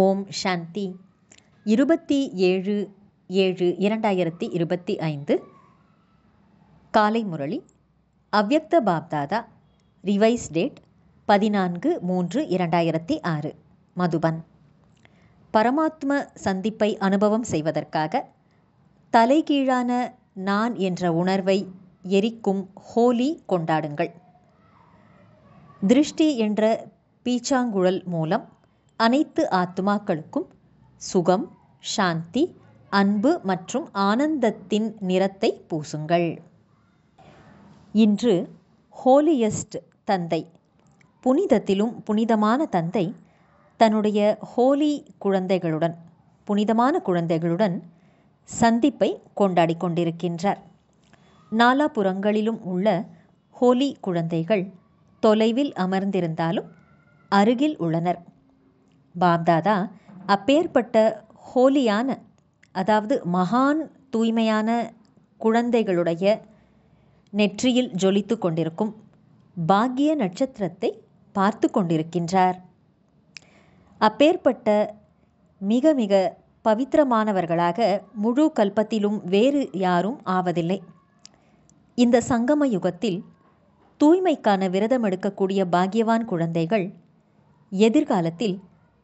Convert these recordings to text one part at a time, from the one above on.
ஓம் சாந்தி. 27/7/2025 காலை முரளி. அவ்யக்த Bapdada. Revise date 14/3/2006 Madhuban. பரமாத்ம சந்திப்பை அனுபவம் செய்வதற்காக தலைகீழான நான் என்ற உணர்வை எரிக்கும் ஹோலி கொண்டாடுங்கள். திருஷ்டி என்ற பீச்சாங்குழல் மூலம் அனைத்து ஆத்மாக்களுக்கும் சுகம், சாந்தி, அன்பு மற்றும் ஆனந்தத்தின் நிறத்தை பூசுங்கள். இன்று ஹோலியஸ்ட் தந்தை, புனிதத்திலும் புனிதமான தந்தை தன்னுடைய ஹோலி குழந்தைகளுடன், புனிதமான குழந்தைகளுடன் சந்திப்பை கொண்டாடி கொண்டிருக்கின்றார். நாலாபுறங்களிலும் உள்ள ஹோலி குழந்தைகள் தொலைவில் அமர்ந்திருந்தாலும் அருகில் உள்ளனர். பாப்தாதா அப்பேற்பட்ட ஹோலியான, அதாவது மகான் தூய்மையான குழந்தைகளுடைய நெற்றியில் ஜொலித்து கொண்டிருக்கும் பாக்கிய நட்சத்திரத்தை பார்த்து கொண்டிருக்கின்றார். அப்பேற்பட்ட மிக மிக பவித்திரமானவர்களாக முழு கல்பத்திலும் வேறு யாரும் ஆவதில்லை. இந்த சங்கம யுகத்தில் தூய்மைக்கான விரதம் எடுக்கக்கூடிய பாக்கியவான் குழந்தைகள் எதிர்காலத்தில்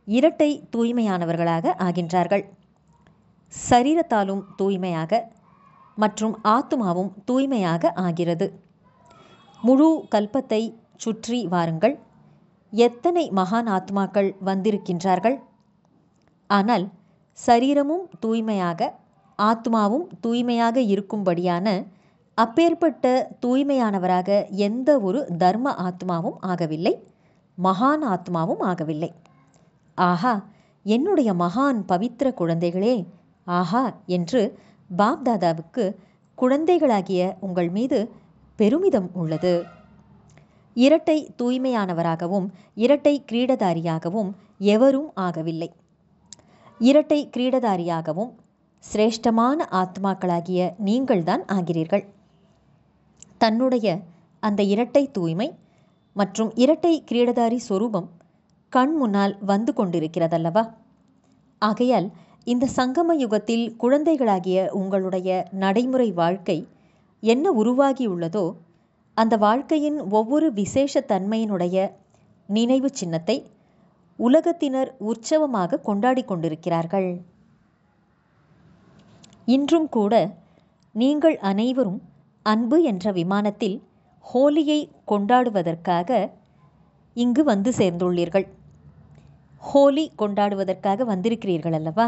இரட்டை தூய்மையானவர்களாக ஆகின்றார்கள். சரீரத்தாலும் தூய்மையாக மற்றும் ஆத்மாவும் தூய்மையாக ஆகிறது. முழு கல்பத்தை சுற்றி வாருங்கள். எத்தனை மகான் ஆத்மாக்கள் வந்திருக்கின்றார்கள். ஆனால் சரீரமும் தூய்மையாக ஆத்மாவும் தூய்மையாக இருக்கும்படியான அப்பேற்பட்ட தூய்மையானவராக எந்த ஒரு தர்ம ஆத்மாவும் ஆகவில்லை, மகான் ஆத்மாவும் ஆகவில்லை. ஆஹா, என்னுடைய மகான் பவித்திர குழந்தைகளே, ஆஹா என்று பாப்தாதாவுக்கு குழந்தைகளாகிய உங்கள் மீது பெருமிதம் உள்ளது. இரட்டை தூய்மையானவராகவும் இரட்டை கிரீடதாரியாகவும் எவரும் ஆகவில்லை. இரட்டை கிரீடதாரியாகவும் சிரேஷ்டமான ஆத்மாக்களாகிய நீங்கள்தான் ஆகிறீர்கள். தன்னுடைய அந்த இரட்டை தூய்மை மற்றும் இரட்டை கிரீடதாரி சொரூபம் கண் முன்னால் வந்து கொண்டிருக்கிறதல்லவா? ஆகையால் இந்த சங்கம யுகத்தில் குழந்தைகளாகிய உங்களுடைய நடைமுறை வாழ்க்கை என்ன உருவாகியுள்ளதோ அந்த வாழ்க்கையின் ஒவ்வொரு விசேஷ தன்மையினுடைய நினைவு சின்னத்தை உலகத்தினர் உற்சவமாக கொண்டாடி கொண்டிருக்கிறார்கள். இன்றும் கூட நீங்கள் அனைவரும் அன்பு என்ற விமானத்தில் ஹோலியை கொண்டாடுவதற்காக இங்கு வந்து சேர்ந்துள்ளீர்கள். ஹோலி கொண்டாடுவதற்காக வந்திருக்கிறீர்கள் அல்லவா?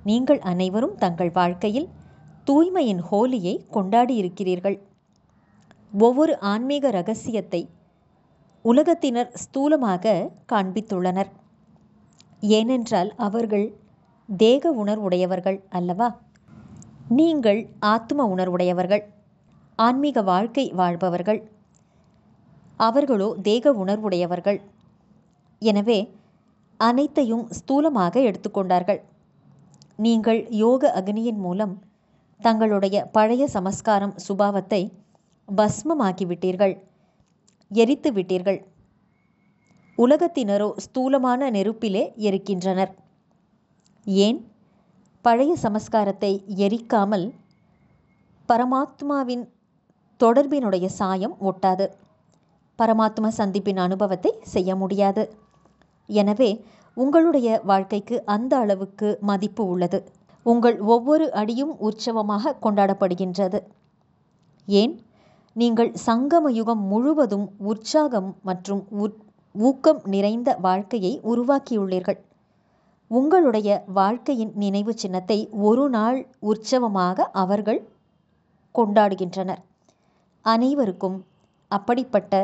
நீங்கள் அனைவரும் தங்கள் வாழ்க்கையில் தூய்மையின் ஹோலியை கொண்டாடி இருக்கிறீர்கள். ஒவ்வொரு ஆன்மீக இரகசியத்தை உலகத்தினர் ஸ்தூலமாக காண்பித்துள்ளனர். ஏனென்றால் அவர்கள் தேக உணர்வுடையவர்கள் அல்லவா? நீங்கள் ஆத்ம உணர்வுடையவர்கள், ஆன்மீக வாழ்க்கை வாழ்பவர்கள். அவர்களோ தேக உணர்வுடையவர்கள். எனவே அனைத்தையும் ஸ்தூலமாக எடுத்துக்கொண்டார்கள். நீங்கள் யோக அக்னியின் மூலம் தங்களுடைய பழைய சமஸ்காரம் சுபாவத்தை பஸ்மமாக்கிவிட்டீர்கள், எரித்து விட்டீர்கள். உலகத்தினரோ ஸ்தூலமான நெருப்பிலே எரிக்கின்றனர். ஏன் பழைய சமஸ்காரத்தை எரிக்காமல் பரமாத்மாவின் தொடர்பினுடைய சாயம் ஒட்டாது, பரமாத்மா சந்திப்பின் அனுபவத்தை செய்ய முடியாது. எனவே உங்களுடைய வாழ்க்கைக்கு அந்த அளவுக்கு மதிப்பு உள்ளது. உங்கள் ஒவ்வொரு அடியும் உற்சவமாக கொண்டாடப்படுகின்றது. ஏன்? நீங்கள் சங்கம யுகம் முழுவதும் உற்சாகம் மற்றும் ஊக்கம் நிறைந்த வாழ்க்கையை உருவாக்கியுள்ளீர்கள். உங்களுடைய வாழ்க்கையின் நினைவு சின்னத்தை ஒரு நாள் உற்சவமாக அவர்கள் கொண்டாடுகின்றனர். அனைவருக்கும் அப்படிப்பட்ட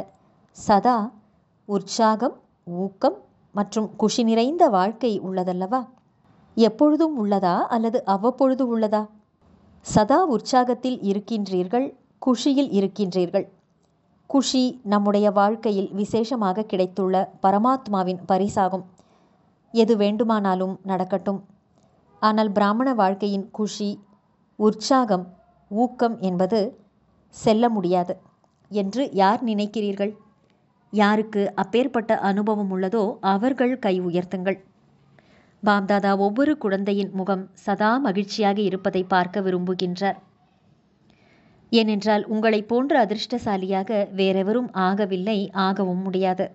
சதா உற்சாகம், ஊக்கம் மற்றும் குஷி நிறைந்த வாழ்க்கை உள்ளதல்லவா? எப்பொழுதும் உள்ளதா அல்லது அவ்வப்பொழுது உள்ளதா? சதா உற்சாகத்தில் இருக்கின்றீர்கள், குஷியில் இருக்கின்றீர்கள். குஷி நம்முடைய வாழ்க்கையில் விசேஷமாக கிடைத்துள்ள பரமாத்மாவின் பரிசாகும். எது வேண்டுமானாலும் நடக்கட்டும். ஆனால் பிராமண வாழ்க்கையின் குஷி, உற்சாகம், ஊக்கம் என்பது செல்ல முடியாது என்று யார் நினைக்கிறீர்கள்? யாருக்கு அப்பேற்பட்ட அனுபவம் உள்ளதோ அவர்கள் கை உயர்த்துங்கள். பாப்தாதா ஒவ்வொரு குழந்தையின் முகம் சதா மகிழ்ச்சியாக இருப்பதை பார்க்க விரும்புகின்றார். ஏனென்றால் உங்களை போன்ற அதிர்ஷ்டசாலியாக வேறெவரும் ஆகவில்லை, ஆகவும் முடியாது.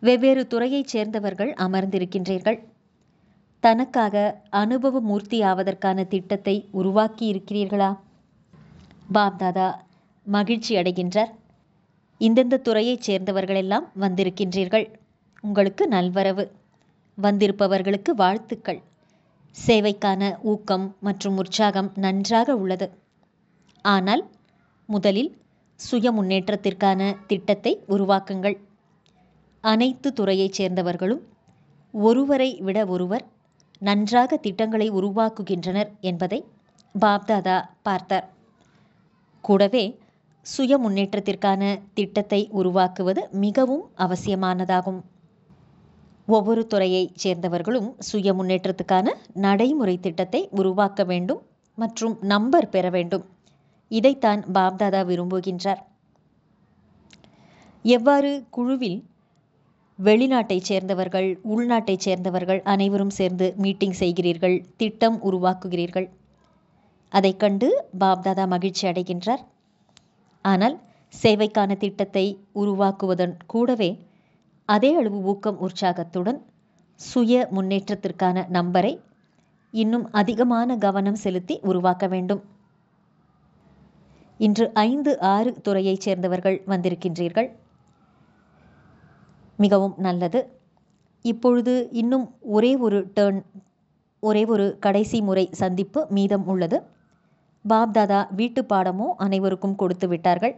வெவ்வேறு துறையைச் சேர்ந்தவர்கள் அமர்ந்திருக்கின்றீர்கள். தனக்காக அனுபவ மூர்த்தி ஆவதற்கான திட்டத்தை உருவாக்கி இருக்கிறீர்களா? பாப்தாதா மகிழ்ச்சி அடைகின்றார். இந்தந்த துறையைச் சேர்ந்தவர்களெல்லாம் வந்திருக்கின்றீர்கள். உங்களுக்கு நல்வரவு. வந்திருப்பவர்களுக்கு வாழ்த்துக்கள். சேவைக்கான ஊக்கம் மற்றும் உற்சாகம் நன்றாக உள்ளது. ஆனால் முதலில் சுய முன்னேற்றத்திற்கான திட்டத்தை உருவாக்குங்கள். அனைத்து துறையைச் சேர்ந்தவர்களும் ஒருவரை விட ஒருவர் நன்றாக திட்டங்களை உருவாக்குகின்றனர் என்பதை பாப்தாதா பார்த்தார். கூடவே சுய முன்னேற்றத்திற்கான திட்டத்தை உருவாக்குவது மிகவும் அவசியமானதாகும். ஒவ்வொரு துறையைச் சேர்ந்தவர்களும் சுய முன்னேற்றத்துக்கான நடைமுறை திட்டத்தை உருவாக்க வேண்டும் மற்றும் நம்பர் பெற வேண்டும். இதைத்தான் பாப்தாதா விரும்புகின்றார். எவ்வாறு குழுவில் வெளிநாட்டைச் சேர்ந்தவர்கள், உள்நாட்டைச் சேர்ந்தவர்கள் அனைவரும் சேர்ந்து மீட்டிங் செய்கிறீர்கள், திட்டம் உருவாக்குகிறீர்கள். அதைக் கண்டு பாப்தாதா மகிழ்ச்சி அடைகின்றார். ஆனால் சேவைக்கான திட்டத்தை உருவாக்குவதன் கூடவே அதே அளவு ஊக்கம் உற்சாகத்துடன் சுய முன்னேற்றத்திற்கான நம்பரை இன்னும் அதிகமான கவனம் செலுத்தி உருவாக்க வேண்டும். இன்று 5-6 துறையைச் சேர்ந்தவர்கள் வந்திருக்கின்றீர்கள். மிகவும் நல்லது. இப்பொழுது இன்னும் ஒரே ஒரு கடைசி முறை சந்திப்பு மீதம் உள்ளது. பாப்தாதா வீட்டு பாடமோ அனைவருக்கும் கொடுத்து விட்டார்கள்.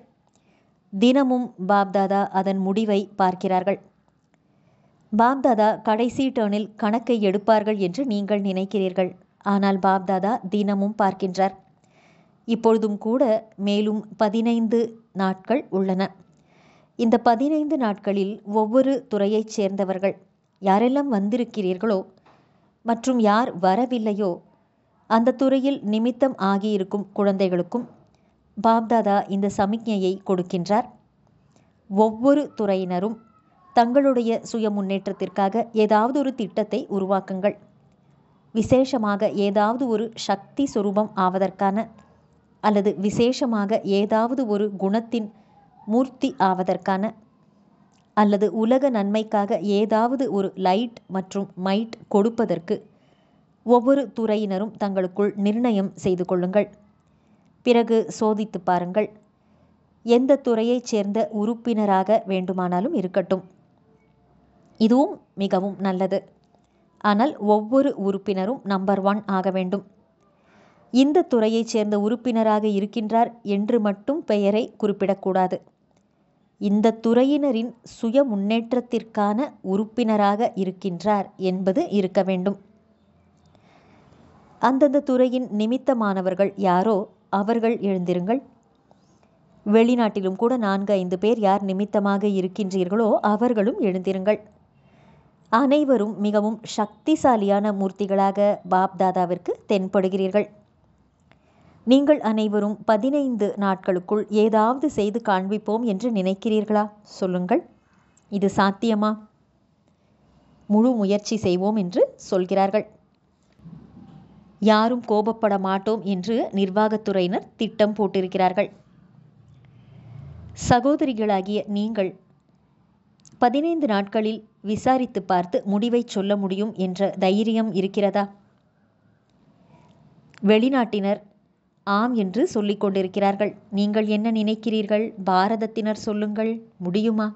தினமும் பாப்தாதா அதன் முடிவை பார்க்கிறார்கள். பாப்தாதா கடைசி டேர்னில் கணக்கை எடுப்பார்கள் என்று நீங்கள் நினைக்கிறீர்கள். ஆனால் பாப்தாதா தினமும் பார்க்கின்றார். இப்பொழுதும் கூட மேலும் 15 நாட்கள் உள்ளன. இந்த 15 நாட்களில் ஒவ்வொரு துறையைச் சேர்ந்தவர்கள் யாரெல்லாம் வந்திருக்கிறீர்களோ மற்றும் யார் வரவில்லையோ அந்த துறையில் நிமித்தம் ஆகியிருக்கும் குழந்தைகளுக்கும் பாப்தாதா இந்த சமிக்ஞையை கொடுக்கின்றார். ஒவ்வொரு துறையினரும் தங்களுடைய சுய முன்னேற்றத்திற்காக ஏதாவது ஒரு திட்டத்தை உருவாக்குங்கள். விசேஷமாக ஏதாவது ஒரு சக்தி சுரூபம் ஆவதற்கான அல்லது விசேஷமாக ஏதாவது ஒரு குணத்தின் மூர்த்தி ஆவதற்கான அல்லது உலக நன்மைக்காக ஏதாவது ஒரு லைட் மற்றும் மைட் கொடுப்பதற்கு ஒவ்வொரு துறையினரும் தங்களுக்குள் நிர்ணயம் செய்து கொள்ளுங்கள். பிறகு சோதித்து பாருங்கள். எந்த துறையைச் சேர்ந்த உறுப்பினராக வேண்டுமானாலும் இருக்கட்டும். இதுவும் மிகவும் நல்லது. ஆனால் ஒவ்வொரு உறுப்பினரும் நம்பர் 1 ஆக வேண்டும். இந்த துறையைச் சேர்ந்த உறுப்பினராக இருக்கின்றார் என்று மட்டும் பெயரை குறிப்பிடக்கூடாது. இந்த துறையினரின் சுய முன்னேற்றத்திற்கான உறுப்பினராக இருக்கின்றார் என்பது இருக்க வேண்டும். அந்தந்த துறையின் நிமித்தமானவர்கள் யாரோ அவர்கள் எழுந்திருங்கள். வெளிநாட்டிலும் கூட 4-5 பேர் யார் நிமித்தமாக இருக்கின்றீர்களோ அவர்களும் எழுந்திருங்கள். அனைவரும் மிகவும் சக்திசாலியான மூர்த்திகளாக பாப்தாதாவிற்கு தென்படுகிறீர்கள். நீங்கள் அனைவரும் 15 நாட்களுக்குள் ஏதாவது செய்து காண்பிப்போம் என்று நினைக்கிறீர்களா? சொல்லுங்கள். இது சாத்தியமா? முழு முயற்சி செய்வோம் என்று சொல்கிறார்கள். யாரும் கோபப்பட மாட்டோம் என்று நிர்வாகத்துறையினர் திட்டம் போட்டிருக்கிறார்கள். சகோதரிகளாகிய நீங்கள் 15 நாட்களில் விசாரித்து பார்த்து முடிவை சொல்ல முடியும் என்ற தைரியம் இருக்கிறதா? வெளிநாட்டினர் ஆம் என்று சொல்லிக் கொண்டிருக்கிறார்கள். நீங்கள் என்ன நினைக்கிறீர்கள்? பாரதத்தினர் சொல்லுங்கள், முடியுமா?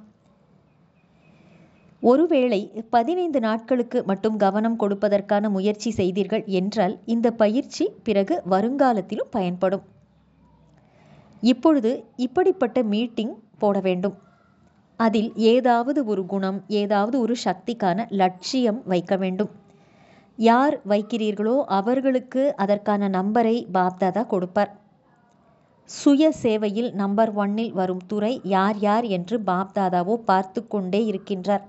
ஒருவேளை 15 நாட்களுக்கு மட்டும் கவனம் கொடுப்பதற்கான முயற்சி செய்தீர்கள் என்றால் இந்த பயிற்சி பிறகு வருங்காலத்திலும் பயன்படும். இப்பொழுது இப்படிப்பட்ட மீட்டிங் போட வேண்டும். அதில் ஏதாவது ஒரு குணம், ஏதாவது ஒரு சக்திக்கான லட்சியம் வைக்க வேண்டும். யார் வைக்கிறீர்களோ அவர்களுக்கு அதற்கான நம்பரை பாப்தாதா கொடுப்பார். சுய சேவையில் நம்பர் 1 வரும் துறை யார் யார் என்று பாப்தாதாவோ பார்த்து கொண்டே இருக்கின்றார்.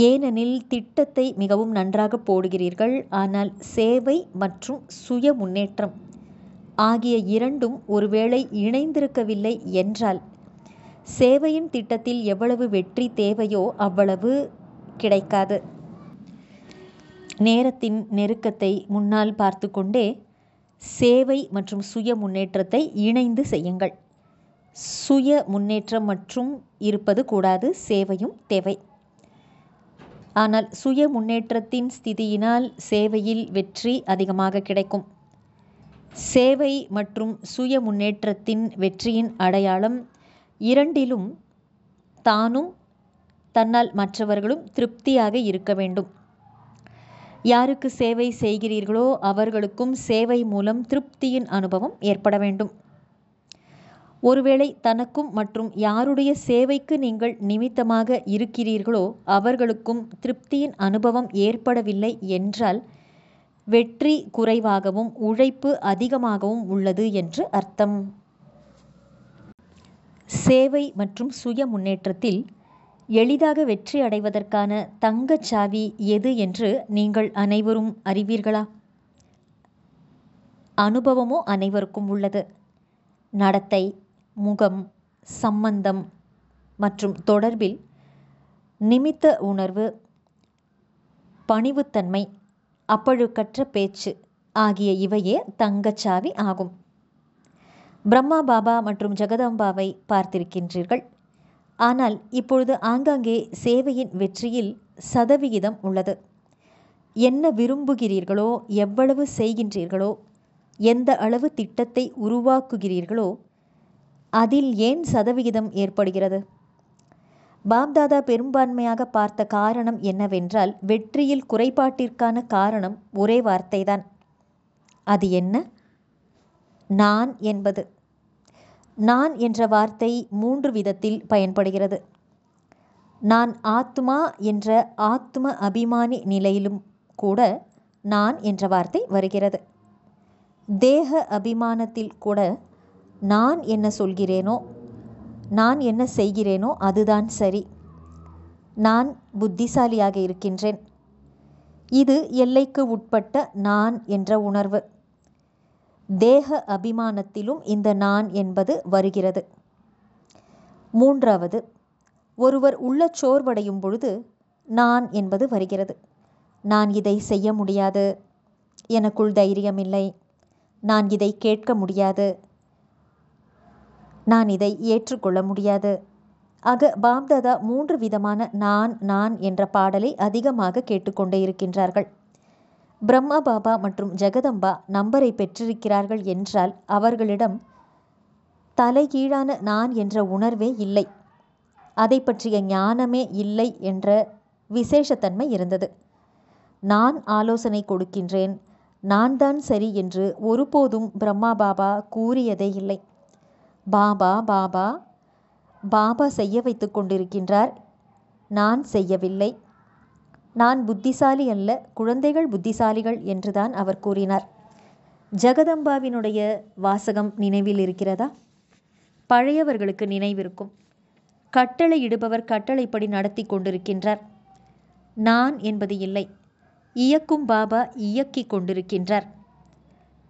ஏனெனில் திட்டத்தை மிகவும் நன்றாக போடுகிறீர்கள். ஆனால் சேவை மற்றும் சுய முன்னேற்றம் ஆகிய இரண்டும் ஒருவேளை இணைந்திருக்கவில்லை என்றால் சேவையின் திட்டத்தில் எவ்வளவு வெற்றி தேவையோ அவ்வளவு கிடைக்காது. நேரத்தின் நெருக்கத்தை முன்னால் பார்த்து கொண்டே சேவை மற்றும் சுய முன்னேற்றத்தை இணைந்து செய்யுங்கள். சுய முன்னேற்றம் மற்றும் இருப்பது கூடாது, சேவையும் தேவை. ஆனால் சுய முன்னேற்றத்தின் ஸ்திதியினால் சேவையில் வெற்றி அதிகமாக கிடைக்கும். சேவை மற்றும் சுய முன்னேற்றத்தின் வெற்றியின் அடையாளம் இரண்டிலும் தானும் தன்னால் மற்றவர்களும் திருப்தியாக இருக்க வேண்டும். யாருக்கு சேவை செய்கிறீர்களோ அவர்களுக்கும் சேவை மூலம் திருப்தியின் அனுபவம் ஏற்பட வேண்டும். ஒருவேளை தனக்கும் மற்றும் யாருடைய சேவைக்கு நீங்கள் நிமித்தமாக இருக்கிறீர்களோ அவர்களுக்கும் திருப்தியின் அனுபவம் ஏற்படவில்லை என்றால் வெற்றி குறைவாகவும் உழைப்பு அதிகமாகவும் உள்ளது என்று அர்த்தம். சேவை மற்றும் சுய முன்னேற்றத்தில் எளிதாக வெற்றி அடைவதற்கான தங்கச் சாவி எது என்று நீங்கள் அனைவரும் அறிவீர்களா? அனுபவமோ அனைவருக்கும் உள்ளது. நடத்தை, முகம், சம்பந்தம் மற்றும் தொடர்பில் நிமித்த உணர்வு, பணிவுத்தன்மை, அப்பழுக்கற்ற பேச்சு ஆகிய இவையே தங்கச்சாவி ஆகும். பிரம்மா பாபா மற்றும் ஜெகதம்பாவை பார்த்திருக்கின்றீர்கள். ஆனால் இப்பொழுது ஆங்காங்கே சேவையின் வெற்றியில் சதவிகிதம் உள்ளது. என்ன விரும்புகிறீர்களோ, எவ்வளவு செய்கின்றீர்களோ, எந்த அளவு திட்டத்தை உருவாக்குகிறீர்களோ அதில் ஏன் சதவிகிதம் ஏற்படுகிறது? பாப்தாதா பெரும்பான்மையாக பார்த்த காரணம் என்னவென்றால் வெற்றியில் குறைபாட்டிற்கான காரணம் ஒரே வார்த்தைதான். அது என்ன? நான் என்பது. நான் என்ற வார்த்தை 3 விதத்தில் பயன்படுகிறது. நான் ஆத்மா என்ற ஆத்ம அபிமானி நிலையிலும் கூட நான் என்ற வார்த்தை வருகிறது. தேக அபிமானத்தில் கூட நான் என்ன சொல்கிறேனோ, நான் என்ன செய்கிறேனோ அதுதான் சரி. நான் புத்திசாலியாக இருக்கின்றேன். இது எல்லைக்கு உட்பட்ட நான் என்ற உணர்வு. தேக அபிமானத்திலும் இந்த நான் என்பது வருகிறது. 3வது, ஒருவர் உள்ளச்சோர்வடையும் பொழுது நான் என்பது வருகிறது. நான் இதை செய்ய முடியாது, எனக்குள் தைரியமில்லை, நான் இதை கேட்க முடியாது, நான் இதை ஏற்றுக்கொள்ள முடியாது. ஆக பாப்தாதா 3 விதமான நான் என்ற பாடலை அதிகமாக கேட்டுக்கொண்டே இருக்கின்றார்கள். பிரம்மா பாபா மற்றும் ஜெகதம்பா நம்பரை பெற்றிருக்கிறார்கள் என்றால் அவர்களிடம் தலைகீழான நான் என்ற உணர்வே இல்லை, அதை பற்றிய ஞானமே இல்லை என்ற விசேஷத்தன்மை இருந்தது. நான் ஆலோசனை கொடுக்கின்றேன், நான் தான் சரி என்று ஒருபோதும் பிரம்மா பாபா கூறியதே இல்லை. பாபா பாபா பாபா செய்ய வைத்து கொண்டிருக்கின்றார், நான் செய்யவில்லை. நான் புத்திசாலி அல்ல, குழந்தைகள் புத்திசாலிகள் என்றுதான் அவர் கூறினார். ஜெகதம்பாவினுடைய வாசகம் நினைவில் இருக்கிறதா? பழையவர்களுக்கு நினைவிருக்கும். கட்டளை இடுபவர் கட்டளைப்படி நடத்தி கொண்டிருக்கின்றார். நான் என்பது இல்லை, இயக்கும் பாபா இயக்கி கொண்டிருக்கின்றார்.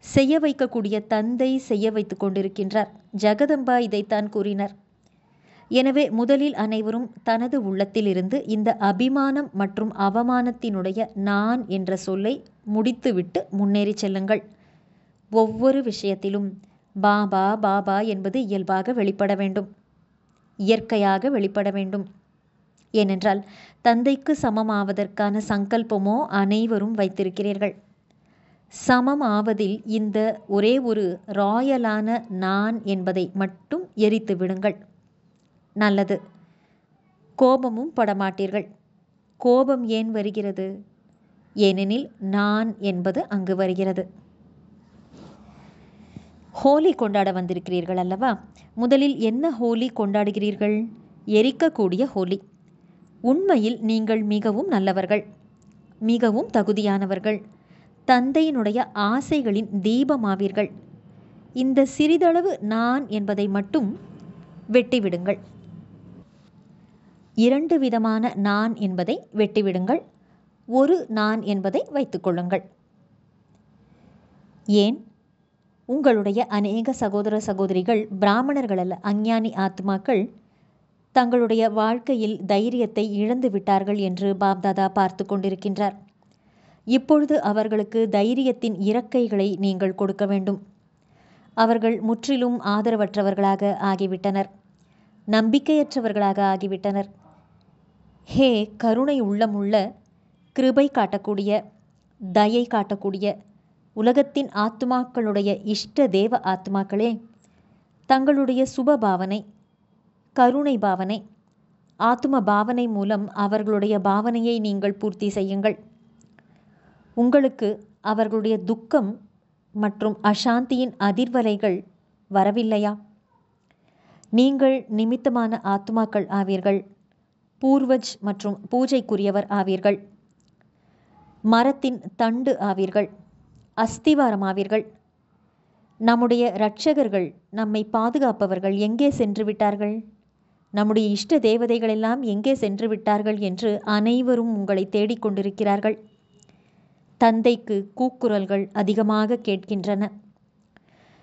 செய்ய வைக்கக்கூடிய தந்தை செய்ய வைத்து கொண்டிருக்கின்றார். ஜெகதம்பா இதைத்தான் கூறினார். எனவே முதலில் அனைவரும் தனது உள்ளத்தில் இருந்து இந்த அபிமானம் மற்றும் அவமானத்தினுடைய நான் என்ற சொல்லை முடித்துவிட்டு முன்னேறி செல்லுங்கள். ஒவ்வொரு விஷயத்திலும் பாபா பாபா என்பது இயல்பாக வெளிப்பட வேண்டும், இயற்கையாக வெளிப்பட வேண்டும். ஏனென்றால் தந்தைக்கு சமமாவதற்கான சங்கல்பமோ அனைவரும் வைத்திருக்கிறீர்கள். சமம் ஆவதில் இந்த ஒரே ஒரு ராயலான நான் என்பதை மட்டும் எரித்து விடுங்கள். நல்லது. கோபமும் படமாட்டீர்கள். கோபம் ஏன் வருகிறது? ஏனெனில் நான் என்பது அங்கு வருகிறது. ஹோலி கொண்டாட வந்திருக்கிறீர்கள் அல்லவா? முதலில் என்ன ஹோலி கொண்டாடுகிறீர்கள்? எரிக்கக்கூடிய ஹோலி. உண்மையில் நீங்கள் மிகவும் நல்லவர்கள், மிகவும் தகுதியானவர்கள், தந்தையினுடைய ஆசைகளின் தீபமாவீர்கள். இந்த சிறிதளவு நான் என்பதை மட்டும் வெட்டிவிடுங்கள். 2 விதமான நான் என்பதை வெட்டிவிடுங்கள். ஒரு நான் என்பதை வைத்துக்கொள்ளுங்கள். ஏன்? உங்களுடைய அநேக சகோதர சகோதரிகள் பிராமணர்கள் அல்ல, அஞ்ஞானி ஆத்மாக்கள் தங்களுடைய வாழ்க்கையில் தைரியத்தை இழந்து விட்டார்கள் என்று பாப்தாதா பார்த்து கொண்டிருக்கின்றார். இப்பொழுது அவர்களுக்கு தைரியத்தின் இறக்கைகளை நீங்கள் கொடுக்க வேண்டும். அவர்கள் முற்றிலும் ஆதரவற்றவர்களாக ஆகிவிட்டனர், நம்பிக்கையற்றவர்களாக ஆகிவிட்டனர். ஹே கருணை உள்ளமுள்ள, கிருபை காட்டக்கூடிய, தயை காட்டக்கூடிய உலகத்தின் ஆத்துமாக்களுடைய இஷ்ட தேவ ஆத்மாக்களே, தங்களுடைய சுப பாவனை, கருணை பாவனை, ஆத்தும பாவனை மூலம் அவர்களுடைய பாவனையை நீங்கள் பூர்த்தி செய்யுங்கள். உங்களுக்கு அவர்களுடைய துக்கம் மற்றும் அசாந்தியின் அதிர்வலைகள் வரவில்லையா? நீங்கள் நிமித்தமான ஆத்துமாக்கள் ஆவீர்கள், பூர்வஜ் மற்றும் பூஜைக்குரியவர் ஆவீர்கள், மரத்தின் தண்டு ஆவீர்கள், அஸ்திவாரம் ஆவீர்கள். நம்முடைய இரட்சகர்கள், நம்மை பாதுகாப்பவர்கள் எங்கே சென்று விட்டார்கள்? நம்முடைய இஷ்ட தேவதைகளெல்லாம் எங்கே சென்று விட்டார்கள் என்று அனைவரும் உங்களை தேடிக்கொண்டிருக்கிறார்கள். தந்தைக்கு கூக்குரல்கள் அதிகமாக கேட்கின்றன.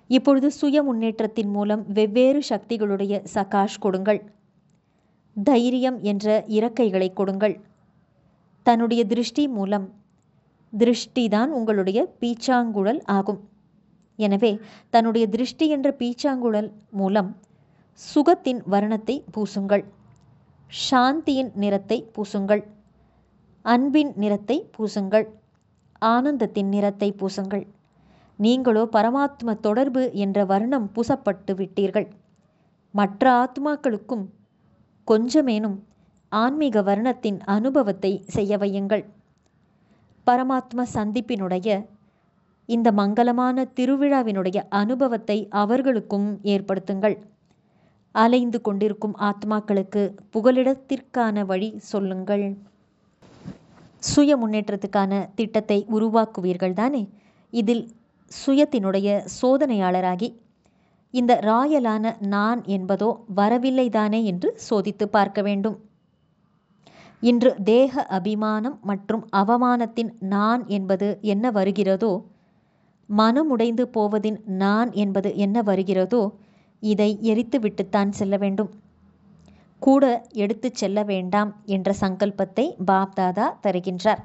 இப்பொழுது சுய முன்னேற்றத்தின் மூலம் வெவ்வேறு சக்திகளுடைய சகாஷ் கொடுங்கள். தைரியம் என்ற இறக்கைகளை கொடுங்கள். தன்னுடைய திருஷ்டி மூலம், திருஷ்டிதான் உங்களுடைய பீச்சாங்குழல் ஆகும். எனவே தன்னுடைய திருஷ்டி என்ற பீச்சாங்குழல் மூலம் சுகத்தின் வர்ணத்தை பூசுங்கள், சாந்தியின் நிறத்தை பூசுங்கள், அன்பின் நிறத்தை பூசுங்கள், ஆனந்தத்தின் நிறத்தை பூசுங்கள். நீங்களோ பரமாத்ம தொடர்பு என்ற வர்ணம் பூசப்பட்டு விட்டீர்கள். மற்ற ஆத்மாக்களுக்கும் கொஞ்சமேனும் ஆன்மீக வர்ணத்தின் அனுபவத்தை செய்ய வையுங்கள். பரமாத்ம சந்திப்பினுடைய இந்த மங்களமான திருவிழாவினுடைய அனுபவத்தை அவர்களுக்கும் ஏற்படுத்துங்கள். அலைந்து கொண்டிருக்கும் ஆத்மாக்களுக்கு புகலிடத்திற்கான வழி சொல்லுங்கள். சுய முன்னேற்றத்துக்கான திட்டத்தை உருவாக்குவீர்கள் தானே? இதில் சுயத்தினுடைய சோதனையாளராகி இந்த ராயலான நான் என்பதோ வரவில்லை தானே என்று சோதித்து பார்க்க வேண்டும். இன்று தேக அபிமானம் மற்றும் அவமானத்தின் நான் என்பது என்ன வருகிறதோ, மனமுடைந்து போவதின் நான் என்பது என்ன வருகிறதோ, இதை எரித்துவிட்டுத்தான் செல்ல வேண்டும். கூட எடுத்து செல்ல வேண்டாம் என்ற சங்கல்பத்தை பாப்தாதா தருகின்றார்.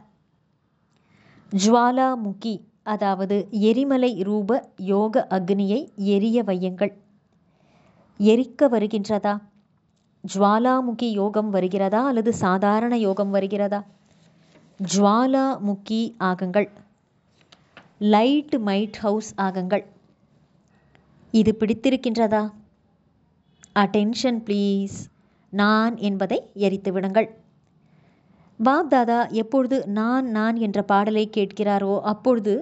ஜுவாலாமுகி, அதாவது எரிமலை ரூப யோக அக்னியை எரிய வையுங்கள். எரிக்க வருகின்றதா? ஜுவாலாமுகி யோகம் வருகிறதா அல்லது சாதாரண யோகம் வருகிறதா? ஜுவாலாமுகி ஆகுங்கள். லைட் மைட் ஹவுஸ் ஆகுங்கள். இது பிடித்திருக்கின்றதா? Attention please. நான் என்பதை எரித்து விடுங்கள். பாப்தாதா எப்பொழுது நான் நான் என்ற பாடலை கேட்கிறாரோ அப்பொழுது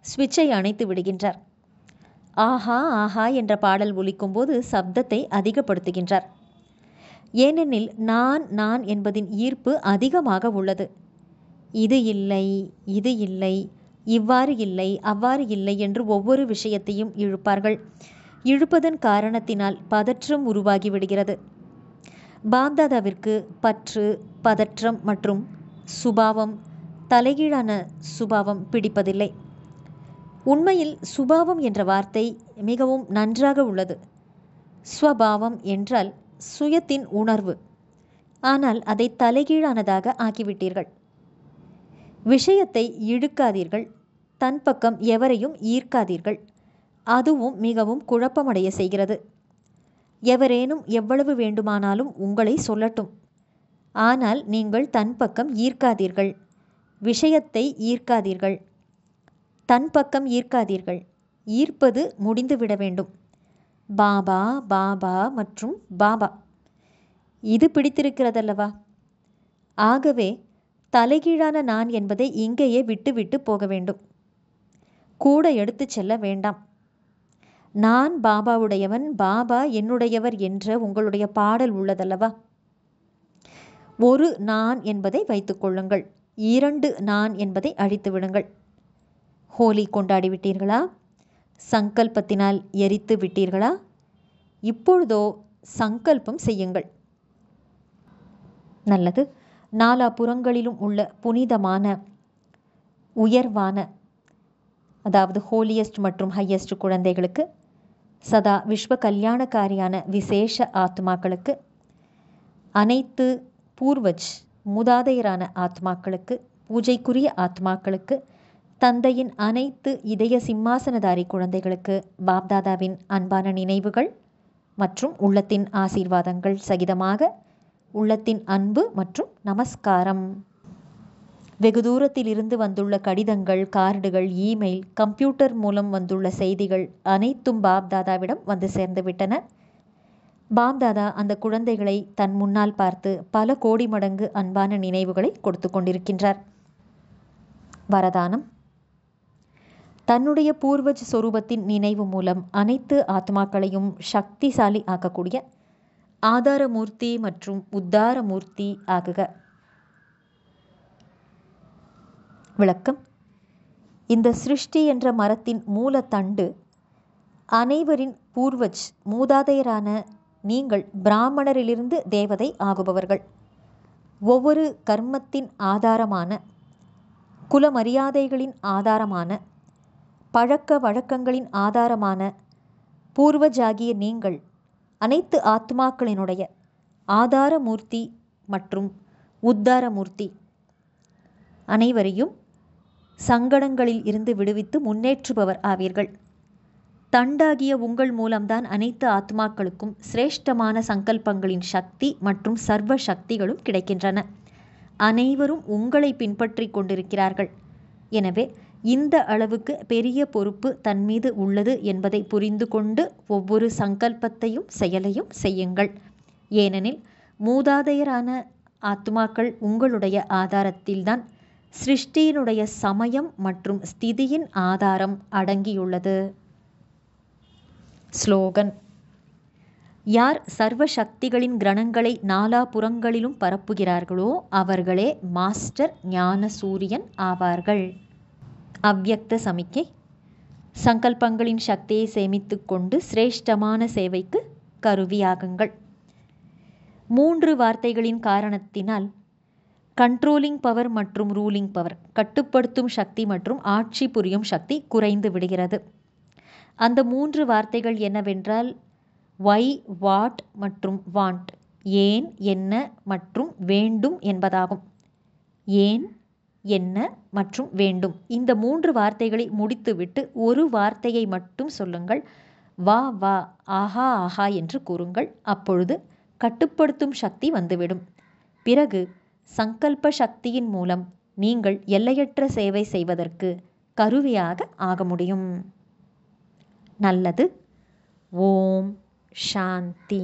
ஸ்விட்சை அணைத்து விடுகின்றார். ஆஹா ஆஹா என்ற பாடல் ஒலிக்கும் போது சப்தத்தை அதிகப்படுத்துகின்றார். ஏனெனில் நான் நான் என்பதின் ஈர்ப்பு அதிகமாக உள்ளது. இது இல்லை, இது இல்லை, இவ்வாறு இல்லை, அவ்வாறு இல்லை என்று ஒவ்வொரு விஷயத்தையும் இழுப்பார்கள். இழுப்பதன் காரணத்தினால் பதற்றம் உருவாகி விடுகிறது. பாப்தாதாவிற்கு பற்று, பதற்றம் மற்றும் சுபாவம், தலைகீழான சுபாவம் பிடிப்பதில்லை. உண்மையில் சுபாவம் என்ற வார்த்தை மிகவும் நன்றாக உள்ளது. ஸ்வபாவம் என்றால் சுயத்தின் உணர்வு. ஆனால் அதை தலைகீழானதாக ஆக்கிவிட்டீர்கள். விஷயத்தை இழுக்காதீர்கள், தன் பக்கம் எவரையும் ஈர்க்காதீர்கள். அதுவும் மிகவும் குழப்பமடைய செய்கிறது. எவரேனும் எவ்வளவு வேண்டுமானாலும் உங்களை சொல்லட்டும், ஆனால் நீங்கள் தன் பக்கம் ஈர்க்காதீர்கள், விஷயத்தை ஈர்க்காதீர்கள், தன் பக்கம் ஈர்க்காதீர்கள். ஈர்ப்பது முடிந்துவிட வேண்டும். பாபா பாபா மற்றும் பாபா, இது பிடித்திருக்கிறதல்லவா? ஆகவே தலைகீழான நான் என்பதை இங்கேயே விட்டு போக வேண்டும். கூட எடுத்து செல்ல வேண்டாம். நான் பாபாவுடையவன், பாபா என்னுடையவர் என்ற உங்களுடைய பாடல் உள்ளதல்லவா? ஒரு நான் என்பதை வைத்துக் கொள்ளுங்கள், இரண்டு நான் என்பதை அழித்து விடுங்கள். ஹோலி கொண்டாடி விட்டீர்களா? சங்கல்பத்தினால் எரித்து விட்டீர்களா? இப்பொழுதோ சங்கல்பம் செய்யுங்கள். நல்லது. நாலாபுறங்களிலும் உள்ள புனிதமான, உயர்வான, அதாவது ஹோலியஸ்ட் மற்றும் ஹையஸ்ட் குழந்தைகளுக்கு, சதா விஸ்வ கல்யாணக்காரியான விசேஷ ஆத்மாக்களுக்கு, அனைத்து பூர்வஜ் மூதாதையரான ஆத்மாக்களுக்கு, பூஜைக்குரிய ஆத்மாக்களுக்கு, தந்தையின் அனைத்து இதய சிம்மாசனதாரி குழந்தைகளுக்கு பாப்தாதாவின் அன்பான நினைவுகள் மற்றும் உள்ளத்தின் ஆசீர்வாதங்கள் சகிதமாக உள்ளத்தின் அன்பு மற்றும் நமஸ்காரம். வெகு தூரத்தில் இருந்து வந்துள்ள கடிதங்கள், கார்டுகள், இமெயில், கம்ப்யூட்டர் மூலம் வந்துள்ள செய்திகள் அனைத்தும் பாப்தாதாவிடம் வந்து சேர்ந்துவிட்டன. பாப்தாதா அந்த குழந்தைகளை தன் முன்னால் பார்த்து பல கோடி மடங்கு அன்பான நினைவுகளை கொடுத்து கொண்டிருக்கின்றார். வரதானம்: தன்னுடைய பூர்வஜ் சொரூபத்தின் நினைவு மூலம் அனைத்து ஆத்மாக்களையும் சக்திசாலி ஆக்கக்கூடிய ஆதாரமூர்த்தி மற்றும் உத்தாரமூர்த்தி ஆகுக. விளக்கம்: இந்த சிருஷ்டி என்ற மரத்தின் மூலத்தண்டு அனைவரின் பூர்வஜ் மூதாதையரான நீங்கள் பிராமணரிலிருந்து தேவதை ஆகுபவர்கள். ஒவ்வொரு கர்மத்தின் ஆதாரமான, குல மரியாதைகளின் ஆதாரமான, பழக்க வழக்கங்களின் ஆதாரமான பூர்வஜாகிய நீங்கள் அனைத்து ஆத்மாக்களினுடைய ஆதாரமூர்த்தி மற்றும் உத்தாரமூர்த்தி. அனைவரையும் சங்கடங்களில் இருந்து விடுவித்து முன்னேற்றுபவர் ஆவீர்கள். தண்டாகிய உங்கள் மூலம்தான் அனைத்து ஆத்மாக்களுக்கும் சிரேஷ்டமான சங்கல்பங்களின் சக்தி மற்றும் சர்வ சக்திகளும் கிடைக்கின்றன. அனைவரும் உங்களை பின்பற்றி கொண்டிருக்கிறார்கள். எனவே இந்த அளவுக்கு பெரிய பொறுப்பு தன் மீது உள்ளது என்பதை புரிந்து கொண்டு ஒவ்வொரு சங்கல்பத்தையும் செயலையும் செய்யுங்கள். ஏனெனில் மூதாதையரான ஆத்மாக்கள் உங்களுடைய ஆதாரத்தில்தான் சிருஷ்டியினுடைய சமயம் மற்றும் ஸ்திதியின் ஆதாரம் அடங்கியுள்ளது. ஸ்லோகன்: யார் சர்வ சக்திகளின் கிரணங்களை நாலாபுறங்களிலும் பரப்புகிறார்களோ அவர்களே மாஸ்டர் ஞான சூரியன் ஆவார்கள். அவ்யக்த சமிக்கை: சங்கல்பங்களின் சக்தியை சேமித்து கொண்டு சிரேஷ்டமான சேவைக்கு கருவியாகுங்கள். 3 வார்த்தைகளின் காரணத்தினால் கண்ட்ரோலிங் பவர் மற்றும் ரூலிங் பவர், கட்டுப்படுத்தும் சக்தி மற்றும் ஆட்சி புரியும் சக்தி குறைந்து விடுகிறது. அந்த 3 வார்த்தைகள் என்னவென்றால் வை, வாட் மற்றும் வாண்ட், ஏன், என்ன மற்றும் வேண்டும் என்பதாகும். ஏன், என்ன மற்றும் வேண்டும், இந்த 3 வார்த்தைகளை முடித்துவிட்டு ஒரு வார்த்தையை மட்டும் சொல்லுங்கள். வா வா, ஆஹா ஆஹா என்று கூறுங்கள். அப்பொழுது கட்டுப்படுத்தும் சக்தி வந்துவிடும். பிறகு சங்கல்ப சக்தியின் மூலம் நீங்கள் எல்லையற்ற சேவை செய்வதற்கு கருவியாக ஆக முடியும். நல்லது. ஓம் சாந்தி.